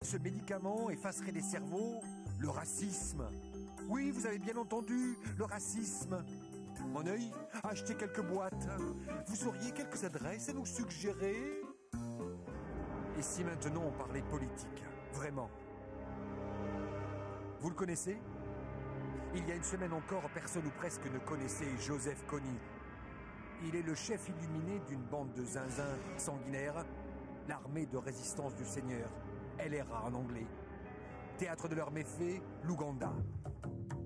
Ce médicament effacerait des cerveaux le racisme. Oui, vous avez bien entendu, le racisme. Mon œil, achetez quelques boîtes. Vous auriez quelques adresses à nous suggérer? Et si maintenant on parlait politique, vraiment? Vous le connaissez? Il y a une semaine encore, personne ou presque ne connaissait Joseph Kony. Il est le chef illuminé d'une bande de zinzins sanguinaires, l'armée de résistance du Seigneur, LRA en anglais. Théâtre de leurs méfaits, l'Ouganda.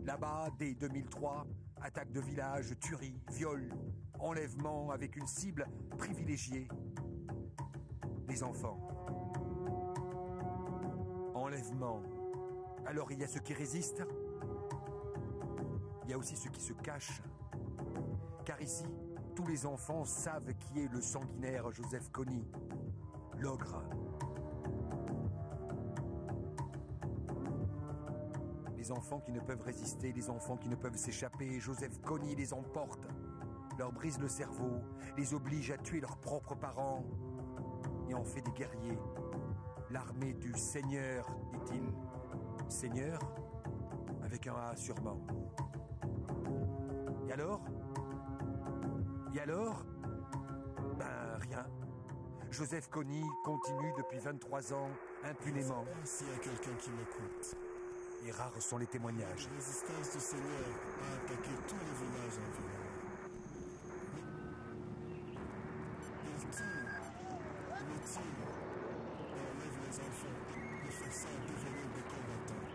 Là-bas, dès 2003, attaques de villages, tueries, viols, enlèvements avec une cible privilégiée. Les enfants. Enlèvement. Alors il y a ceux qui résistent. Il y a aussi ceux qui se cachent. Car ici, tous les enfants savent qui est le sanguinaire Joseph Kony, l'ogre. Les enfants qui ne peuvent résister, les enfants qui ne peuvent s'échapper, Joseph Kony les emporte, leur brise le cerveau, les oblige à tuer leurs propres parents et en fait des guerriers. L'armée du Seigneur, dit-il. Seigneur, avec un A sûrement. Et alors? Ben rien. Joseph Kony continue depuis 23 ans, impunément. S'il y a quelqu'un qui m'écoute. Et rares sont les témoignages. La résistance du Seigneur a attaqué tous les villages environnants. Il tue, et enlève les enfants, les forçant à devenir des combattants.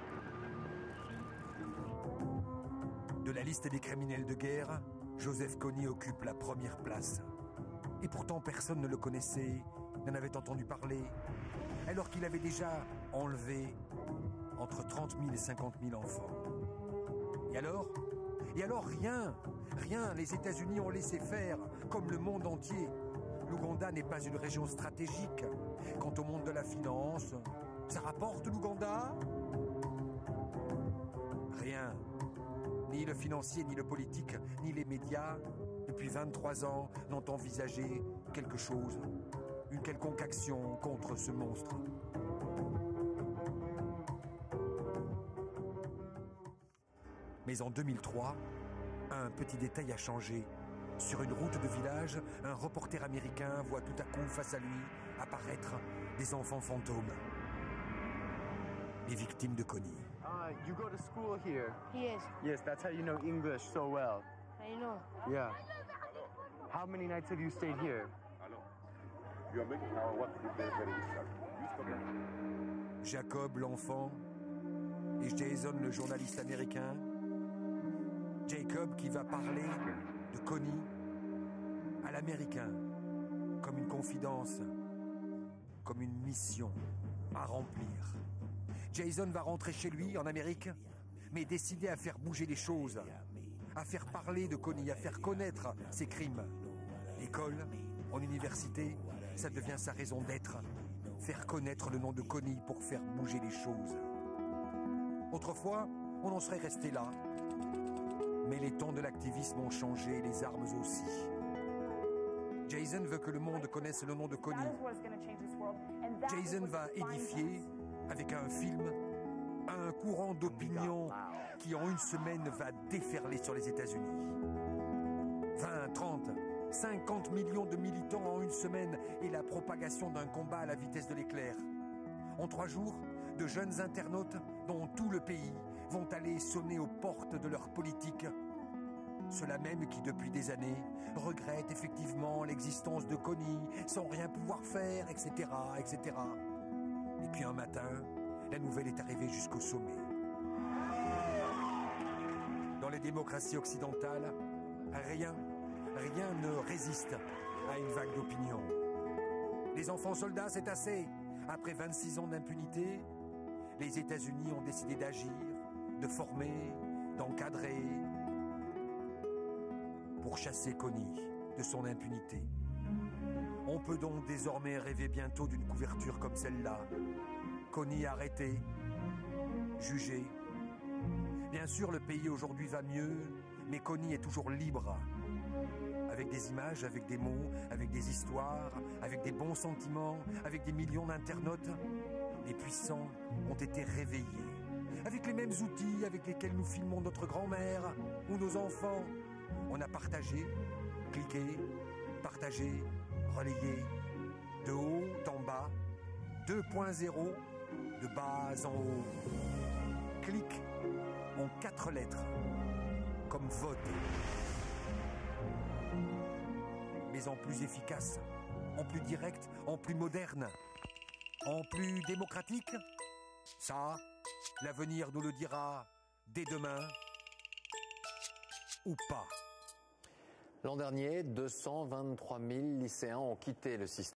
De la liste des criminels de guerre, Joseph Kony occupe la première place. Et pourtant personne ne le connaissait, n'en avait entendu parler, alors qu'il avait déjà enlevé entre 30 000 et 50 000 enfants. Et alors, rien, les États-Unis ont laissé faire, comme le monde entier. L'Ouganda n'est pas une région stratégique. Quant au monde de la finance, ça rapporte l'Ouganda? Rien. Ni le financier, ni le politique, ni les médias, depuis 23 ans, n'ont envisagé quelque chose, une quelconque action contre ce monstre. Mais en 2003, un petit détail a changé. Sur une route de village, un reporter américain voit tout à coup face à lui apparaître des enfants fantômes. Les victimes de Kony. You go to school here? Yes, Yes, that's how you know English so well. I know. Yeah. How many nights have you stayed here? Jacob, l'enfant, et Jason, le journaliste américain. Jacob qui va parler de Kony à l'américain, comme une confidence, comme une mission à remplir. Jason va rentrer chez lui en Amérique, mais décidé à faire bouger les choses, à faire parler de Kony, à faire connaître ses crimes. L'école, en université, ça devient sa raison d'être. Faire connaître le nom de Kony pour faire bouger les choses. Autrefois, on en serait resté là. Mais les temps de l'activisme ont changé, les armes aussi. Jason veut que le monde connaisse le nom de Kony. Jason va édifier, avec un film, un courant d'opinion qui en une semaine va déferler sur les États-Unis. 20, 30, 50 millions de militants en une semaine et la propagation d'un combat à la vitesse de l'éclair. En 3 jours, de jeunes internautes dans tout le pays vont aller sonner aux portes de leur politique. Ceux-là même qui, depuis des années, regrettent effectivement l'existence de Kony sans rien pouvoir faire, etc., etc. Et puis un matin, la nouvelle est arrivée jusqu'au sommet. Dans les démocraties occidentales, rien ne résiste à une vague d'opinion. Les enfants soldats, c'est assez. Après 26 ans d'impunité, les États-Unis ont décidé d'agir, de former, d'encadrer, pour chasser Kony de son impunité. On peut donc désormais rêver bientôt d'une couverture comme celle-là. Kony arrêté, jugé. Bien sûr, le pays aujourd'hui va mieux, mais Kony est toujours libre. Avec des images, avec des mots, avec des histoires, avec des bons sentiments, avec des millions d'internautes. Les puissants ont été réveillés, avec les mêmes outils avec lesquels nous filmons notre grand-mère ou nos enfants. On a partagé, cliqué, partagé, relayé, de haut en bas, 2.0, de bas en haut. Clic en 4 lettres, comme vote. Mais en plus efficace, en plus direct, en plus moderne, en plus démocratique. Ça, l'avenir nous le dira dès demain, ou pas. L'an dernier, 223 000 lycéens ont quitté le système.